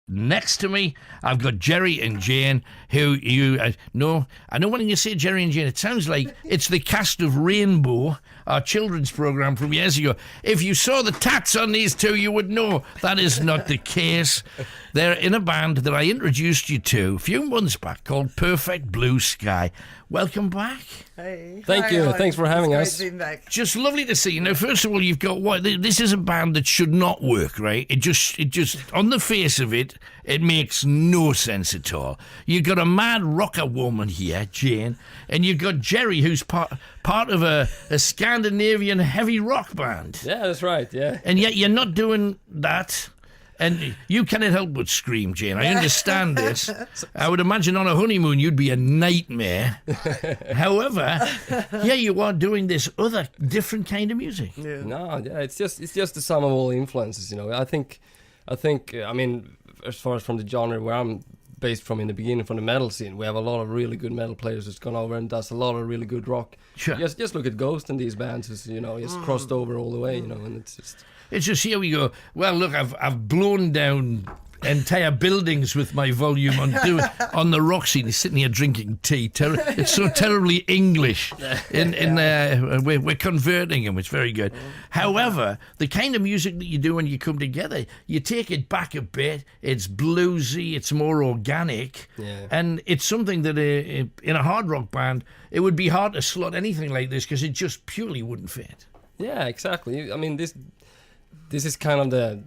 Next to me, I've got Jerry and Jane, who you know. I know when you say Jerry and Jane, it sounds like it's the cast of Rainbow, our children's program from years ago. If you saw the tats on these two, you would know that is not the case. They're in a band that I introduced you to a few months back called Perfect Blue Sky. Welcome back. Hey. Thank you. Alan. Thanks for having us. Great being back. Just lovely to see you. Now, first of all, you've got what? This is a band that should not work, right? It just, on the face of it, it makes no sense at all. You've got a mad rocker woman here, Jane, and you've got Jerry, who's part of a Scandinavian heavy rock band. Yeah, that's right. Yeah. And yet you're not doing that. And you cannot help but scream, Jane. I understand this. I would imagine on a honeymoon you'd be a nightmare. Meanwhile, you are doing this other different kind of music. Yeah. No, yeah, it's just the sum of all influences, you know. I think, I mean, as far as from the genre where I'm based from in the beginning, from the metal scene, we have a lot of really good metal players that's gone over and does a lot of really good rock. Sure. Just look at Ghost and these bands, who's, you know, just crossed over all the way, you know, and it's just. It's just here we go. Well, look, I've blown down entire buildings with my volume on the rock scene. He's sitting here drinking tea. It's so terribly English. We're converting him. It's very good. However, the kind of music that you do when you come together, you take it back a bit. It's bluesy. It's more organic. Yeah. And it's something that in a hard rock band, it would be hard to slot anything like this because it just purely wouldn't fit. Yeah, exactly. I mean, this is kind of the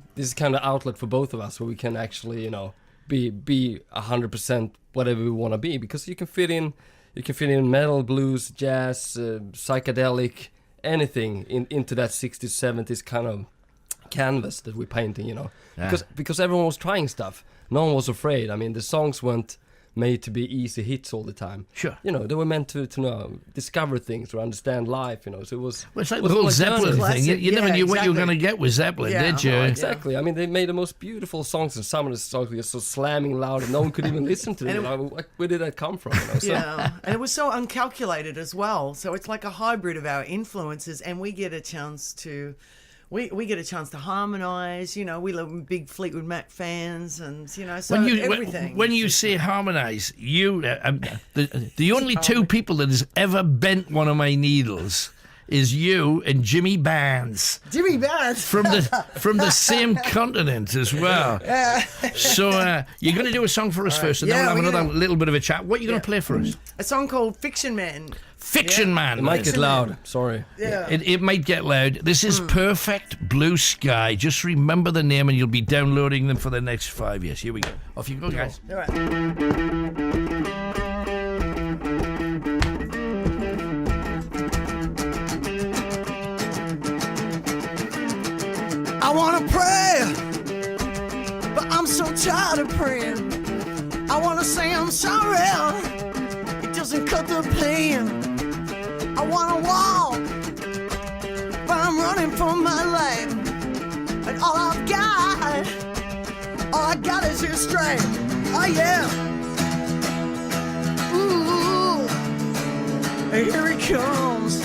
outlet for both of us, where we can actually, you know, be 100% whatever we want to be, because you can fit in metal, blues, jazz, psychedelic, anything into that 60s, 70s kind of canvas that we're painting, you know. Yeah. Because everyone was trying stuff. No one was afraid. I mean, the songs weren't made to be easy hits all the time. Sure. You know, they were meant to know, discover things or understand life, you know. So it was. Well, it's like the whole Zeppelin thing. You never knew what you were going to get with Zeppelin, did you? Exactly. I mean, they made the most beautiful songs, and some of the songs were so slamming loud and no one could even listen to them. Where did that come from? You know? So, Yeah, and it was so uncalculated as well. So it's like a hybrid of our influences, and we get a chance to. We get a chance to harmonise, you know. We love big Fleetwood Mac fans, and you know, so everything. When you say harmonise, you the only two people that has ever bent one of my needles is you and Jimmy Barnes. Jimmy Barnes from the same continent as well. So you're going to do a song for us first, and then we'll have another little bit of a chat. What are you going to play for us? A song called Fiction Man. Fiction Man. It might get loud. Sorry. Yeah. It might get loud. This is Perfect Blue Sky. Just remember the name and you'll be downloading them for the next 5 years. Here we go. Off you go, guys. All right. I wanna pray, but I'm so tired of praying. I wanna say I'm sorry, it doesn't cut the pain. I wanna walk, but I'm running for my life. And all I got is your strength. Oh yeah. Ooh, here he comes.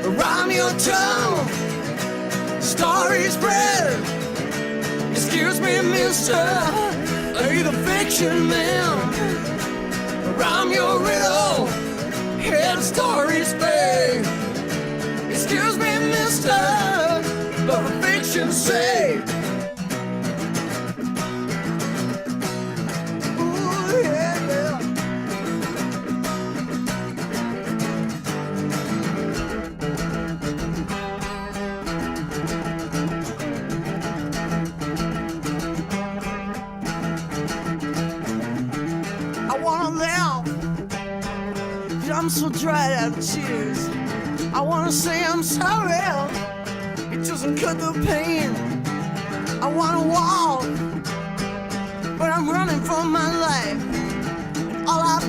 Around your tongue, story spread. Excuse me, mister, are you the fiction man? Around your riddle, hear the story spread. Excuse me, mister, but the fiction say. Ooh, yeah, yeah. I'm so dried out of tears. I wanna say I'm sorry, it doesn't cut the pain. I wanna walk, but I'm running for my life. And all I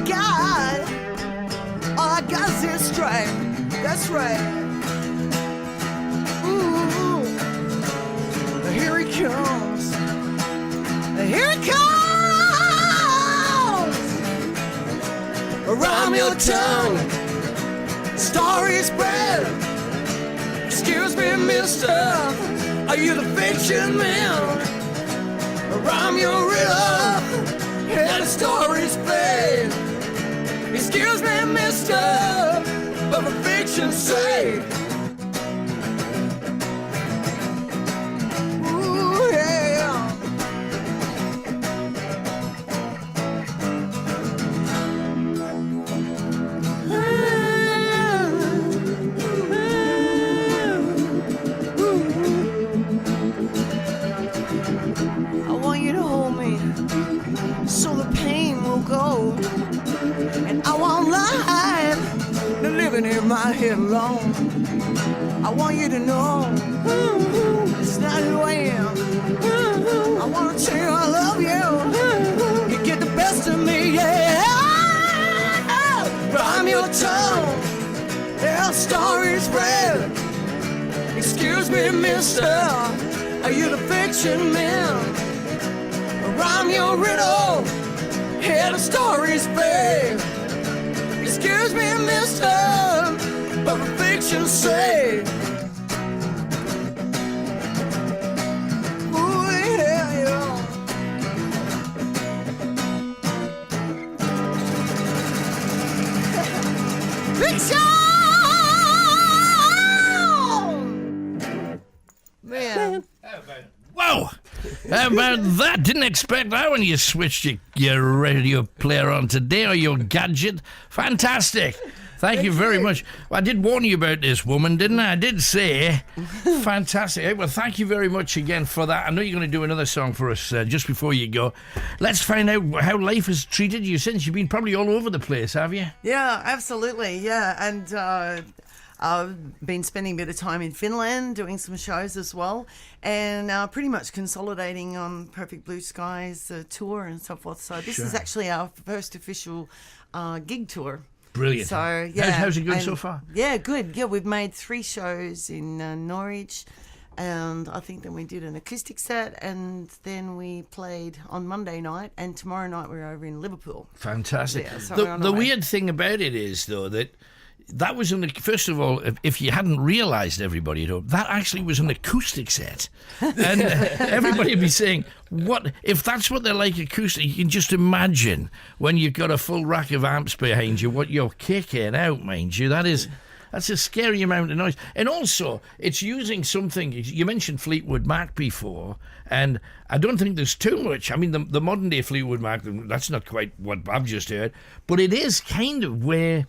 got is this strength. That's right. Ooh, here he comes. Here he comes. Around your tongue, story spread. Excuse me. me, mister, are you the fiction man? Or I'm your riddle, and the story's fake. Excuse me, mister, but for fiction's sake. Ooh, yeah. I want you to hold me so the pain will go. And I won't lie, the living in my head alone. I want you to know it's not who I am. I want to tell you I love you. You get the best of me, yeah. But I'm your tongue, yeah, story spread. Excuse me, mister, are you the fiction man? Or I'm your riddle, yeah, the story's fake. Excuse me, mister, but for fiction's sake. Ooh, yeah, yeah. Fiction! Man. Whoa! How about that? Didn't expect that when you switched your radio player on today or your gadget. Fantastic. Thank you very much. Well, I did warn you about this woman, didn't I? I did say. Fantastic. Well, thank you very much again for that. I know you're going to do another song for us just before you go. Let's find out how life has treated you since. You've been probably all over the place, have you? Yeah, absolutely. Yeah, and I've been spending a bit of time in Finland doing some shows as well, and pretty much consolidating on Perfect Blue Skies tour and so forth. So this is actually our first official gig tour. Brilliant. So yeah, how's it going so far? Yeah, good. Yeah, we've made 3 shows in Norwich, and I think then we did an acoustic set, and then we played on Monday night, and tomorrow night we're over in Liverpool. Fantastic. Yeah, so the weird thing about it is, though, that was first of all, if you hadn't realised, everybody at home, that actually was an acoustic set. And everybody would be saying, what if that's what they're like acoustic? You can just imagine when you've got a full rack of amps behind you, what you're kicking out, mind you. That's a scary amount of noise. And also, it's using something, you mentioned Fleetwood Mac before, and I don't think there's too much. I mean, the modern day Fleetwood Mac, that's not quite what I've just heard, but it is kind of where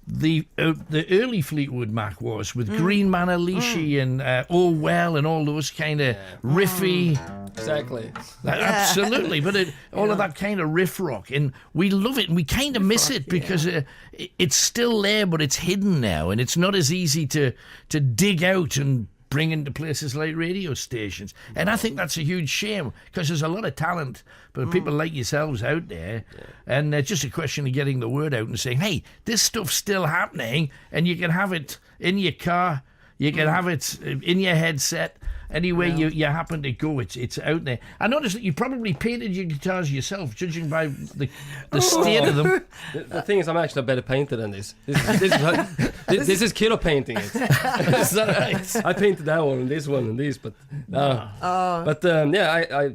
the early Fleetwood Mac was, with Green Man Alicia and Oh Well and all those kind of riffy. Exactly. Absolutely, but all of that kind of riff rock, and we love it, and we kind of miss it because it's still there, but it's hidden now, and it's not as easy to dig out and bring into places like radio stations. And I think that's a huge shame, because there's a lot of talent, but people like yourselves out there, and it's just a question of getting the word out and saying, hey, this stuff's still happening, and you can have it in your car, you can have it in your headset, anywhere you happen to go, it's out there. I noticed that you probably painted your guitars yourself, judging by the state of them. The thing is, I'm actually a better painter than this. This is killer painting it. Is that right? I painted that one and this one and this, but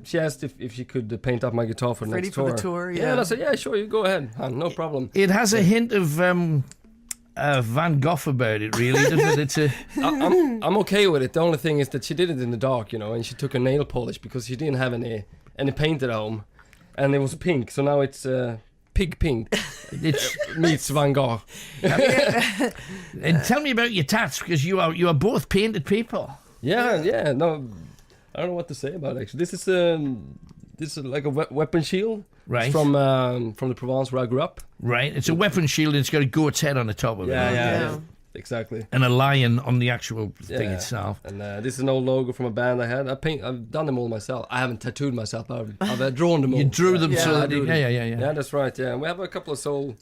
she asked if she could paint up my guitar for the Ready next for tour. the tour, Yeah, yeah. and I said, yeah, sure, you go ahead, no problem. It has a hint of Van Gogh about it, really, doesn't it? I'm okay with it. The only thing is that she did it in the dark, and she took a nail polish because she didn't have any paint at home, and it was pink. So now it's pig pink. It meets Van Gogh. And tell me about your tats, because you are both painted people. Yeah. No, I don't know what to say about it, actually. This is like a weapon shield. Right. It's from the Provence where I grew up. Right. It's a weapon shield, and it's got a goat's head on the top of it. Yeah. Exactly. And a lion on the actual thing itself. And this is an old logo from a band I had. I've done them all myself. I haven't tattooed myself, but I've drawn them all. You drew them, Yeah, so I drew them. Yeah. Yeah, that's right. Yeah, and we have a couple of soul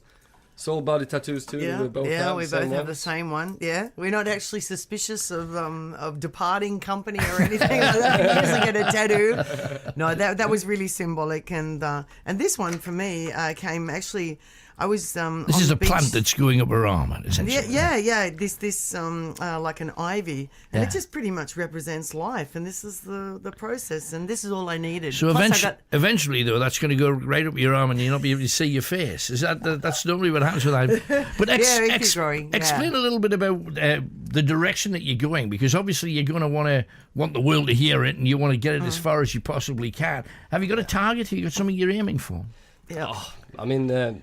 body tattoos too. Yeah, we both have the same one. Yeah, we're not actually suspicious of departing company or anything like that. Using it a tattoo. No, that was really symbolic, and this one for me came actually. I was. This on is the a beach. plant that's going up her arm, essentially. Yeah. This like an ivy, and Yeah. it just pretty much represents life. And this is the process, and this is all I needed. So Plus I eventually, though, that's going to go right up your arm, and you'll not be able to see your face. Is that's normally what happens with that? But it keeps growing. explain a little bit about the direction that you're going, because obviously you're going to want the world to hear it, and you want to get it as far as you possibly can. Have you got a target? Have you got something you're aiming for? Yeah. I mean,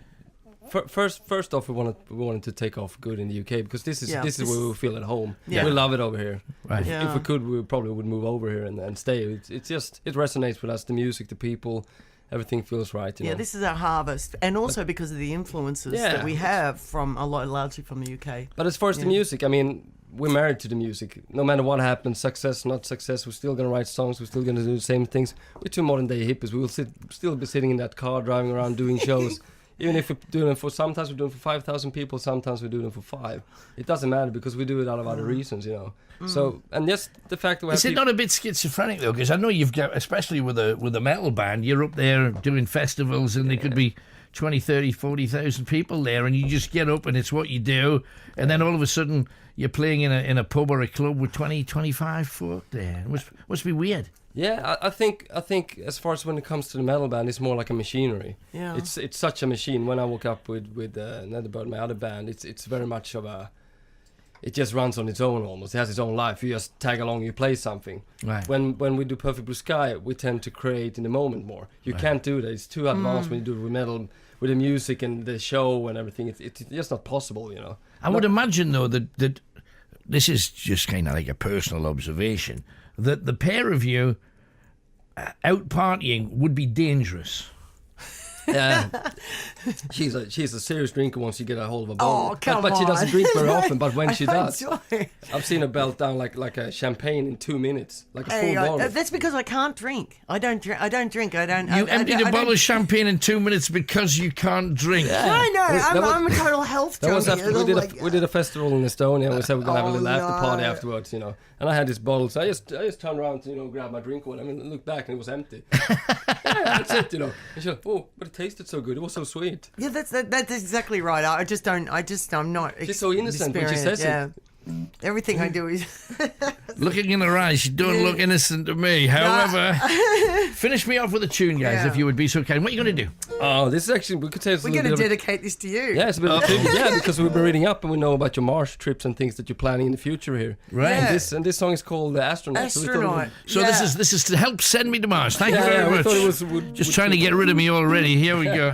first off, we wanted to take off good in the UK, because this is where we feel at home. Yeah. We love it over here. Right. Yeah. If we could, we probably would move over here and stay. It resonates with us. The music, the people, everything feels right. You know? This is our harvest, and also because of the influences that we have from largely from the UK. But as far as the music, I mean, we're married to the music. No matter what happens, success, not success, we're still gonna write songs. We're still gonna do the same things. We're two modern day hippies. We will still be sitting in that car, driving around, doing shows. Even if we're doing them sometimes we're doing for 5,000 people, sometimes we're doing them for 5. It doesn't matter, because we do it out of other reasons, you know. So, and just the fact that we have Is it not a bit schizophrenic though? Because I know you've got, especially with a metal band, you're up there doing festivals, and there could be 20, 30, 40,000 people there, and you just get up and it's what you do, and then all of a sudden you're playing in a pub or a club with 20, 25 folk there. It must be weird. Yeah, I think as far as when it comes to the metal band, it's more like a machinery. Yeah. It's such a machine. When I woke up with Netherberg, my other band, it's very much of a. It just runs on its own almost. It has its own life. You just tag along, you play something. Right. When we do Perfect Blue Sky, we tend to create in the moment more. You can't do that. It's too advanced when you do it with metal, with the music and the show and everything. It's just not possible, you know. I would imagine though that this is just kind of like a personal observation, that the pair of you out partying would be dangerous. Yeah, she's a serious drinker once you get a hold of a bottle. Oh, come but she doesn't on. drink very often. But when she does, Enjoy. I've seen her belt down like a champagne in 2 minutes, like a full Hey, bottle. that's because I can't drink. I don't drink. You emptied a bottle of champagne in 2 minutes because you can't drink. I know. That was- I'm a total health That was junkie. after I'm we did a festival in Estonia, and we said we're gonna have a little after party no. afterwards, you know. And I had this bottle, so I just turned around to grab my drink with, and looked back, and it was empty. Yeah, that's it, you know. And she went, oh, but it tasted so good. It was so sweet. Yeah, that's exactly right. I'm not. She's so innocent when she says it. Everything I do is. Looking in her eyes, you don't look innocent to me. However, finish me off with a tune, guys, Yeah. if you would be so kind. What are you going to do? Oh, this is actually, we could say it's a We're little going to bit of a- dedicate this to you. Yeah, it's a bit of a tribute. Yeah, because we've been reading up and we know about your Mars trips and things that you're planning in the future here. Right. Yeah. And this song is called Astronaut. So we thought it Astronaut. So Yeah. this is to help send me to Mars. Thank you Yeah, very we much. thought it would Just trying to get rid of me already. Here we go.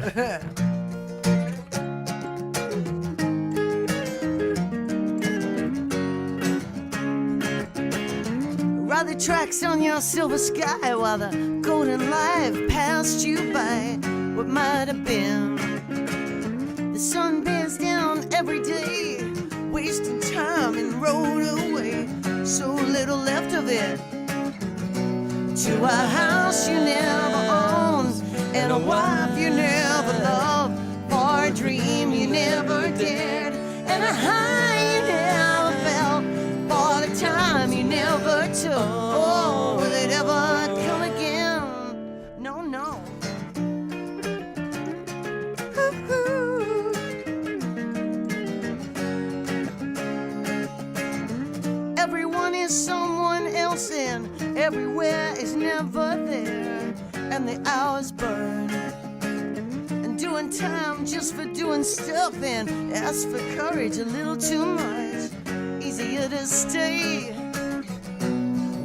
Ride the tracks on your silver sky while the golden life passed you by. What might have been. The sun bears down every day, wasting time and rode away. So little left of it. To a house you never owned, and a wife you never loved, for a dream you never dared, and a high you never felt, for the time you never took. Oh, will it ever come again? No, no. Everyone is someone else, and everywhere is never there, and the hours burn. And doing time just for doing stuff, and ask for courage a little too much. Easier to stay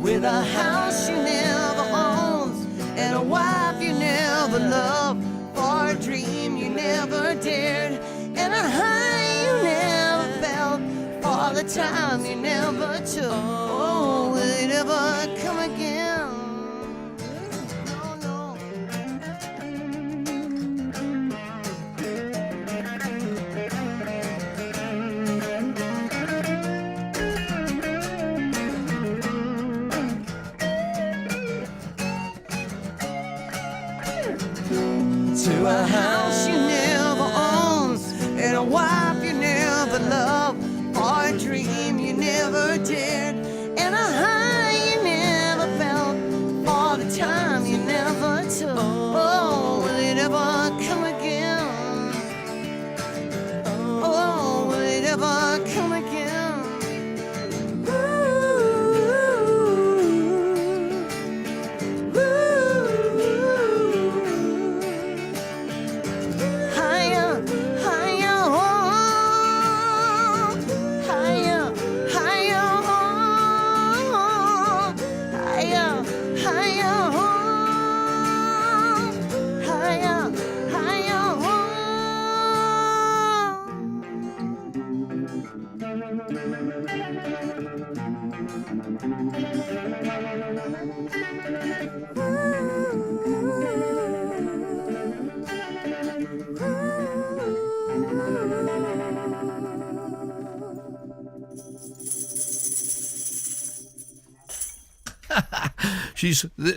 with a house you never owned, and a wife you never loved, for a dream you never dared, and a high you never felt, for the time you never took. Oh, will it ever come again? No, no. To a house you never owned, and a wife you never loved, for a dream you never dared, and a high you never felt, for the time you never took. Oh, will it ever come again?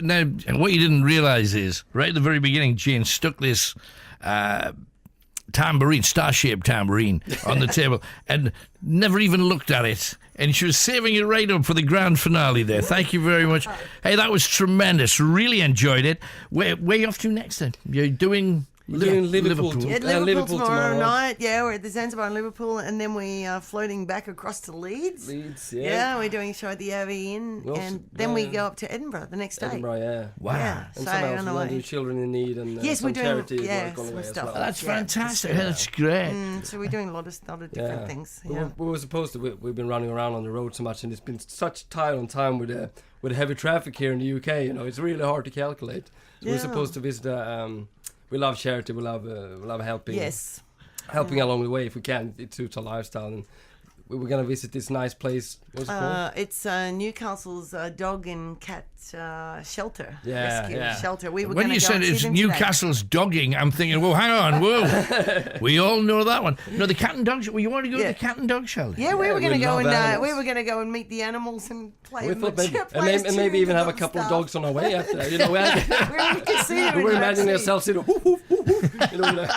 Now, what you didn't realise is, right at the very beginning, Jane stuck this tambourine, star-shaped tambourine, on the table and never even looked at it. And she was saving it right up for the grand finale there. Thank you very much. Hey, that was tremendous. Really enjoyed it. Where are you off to next then? You're doing... Liverpool. Yeah, Liverpool tomorrow night. Yeah, we're at the Zanzibar in Liverpool, and then we are floating back across to Leeds. Yeah, we're doing a show at the Abbey Inn, and then we go up to Edinburgh the next day. Edinburgh, yeah. Wow. Yeah, And so some else on the we way. do children in need and Yes, some we're doing charity work on some the way as stuff. well. That's Yeah, fantastic. That's great. So we're doing a lot of different things. Yeah. We were supposed to. We've been running around on the road so much, and it's been such tight on time with the heavy traffic here in the UK. You know, it's really hard to calculate. So we're Yeah. supposed to visit. We love charity. We love helping. Yes. Helping along the way if we can. It suits our lifestyle, and we were gonna visit this nice place. What's it called? It's Newcastle's dog and cat shelter. Yeah, Rescue yeah. shelter. We were When gonna you go said and see it's them today. Newcastle's dogging, I'm thinking, well, hang on, whoa. We all know that one. No, the cat and dog shelter. You want to go to Yeah. the cat and dog shelter? Yeah, we Yeah, were going to we go love and animals. we were going to go and meet the animals and play We with thought the maybe, play and maybe even have a couple of dogs on our way after. You know, we could see them we in were the imagining backseat. ourselves, you know, woof, woof, woof, woof, you know, like,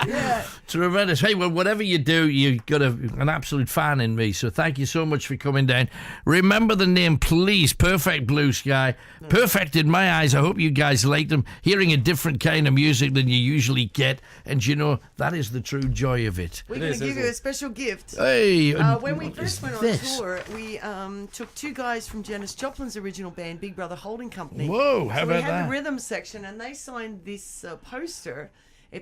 Yeah. Tremendous. Hey, well, whatever you do, you've got an absolute fan in me. So thank you so much for coming down. Remember the name, please. Perfect Blue Sky. Perfect in my eyes. I hope you guys liked them. Hearing a different kind of music than you usually get. And you know, that is the true joy of it. We're It going is, to give isn't you it? a special gift. Hey, When we what first is went on this? tour, we took two guys from Janis Joplin's original band, Big Brother Holding Company. Whoa, how so we about had that? the rhythm section, and they signed this poster.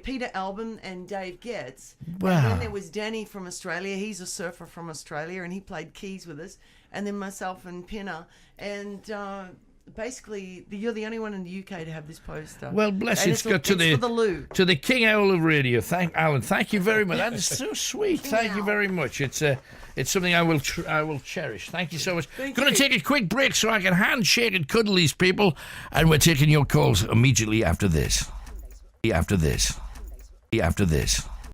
Peter Albin and Dave Getz. Wow. And then there was Danny from Australia. He's a surfer from Australia, and he played keys with us. And then myself and Pinner. And basically, you're the only one in the UK to have this poster. Well, bless And you. It's got to it's for the loo. to the King Owl of Radio. Alan, thank you very much. That is so sweet. Thank you very much. It's something I will cherish. Thank you so much. Thank Going you. to take a quick break so I can handshake and cuddle these people, and we're taking your calls immediately after this. After this.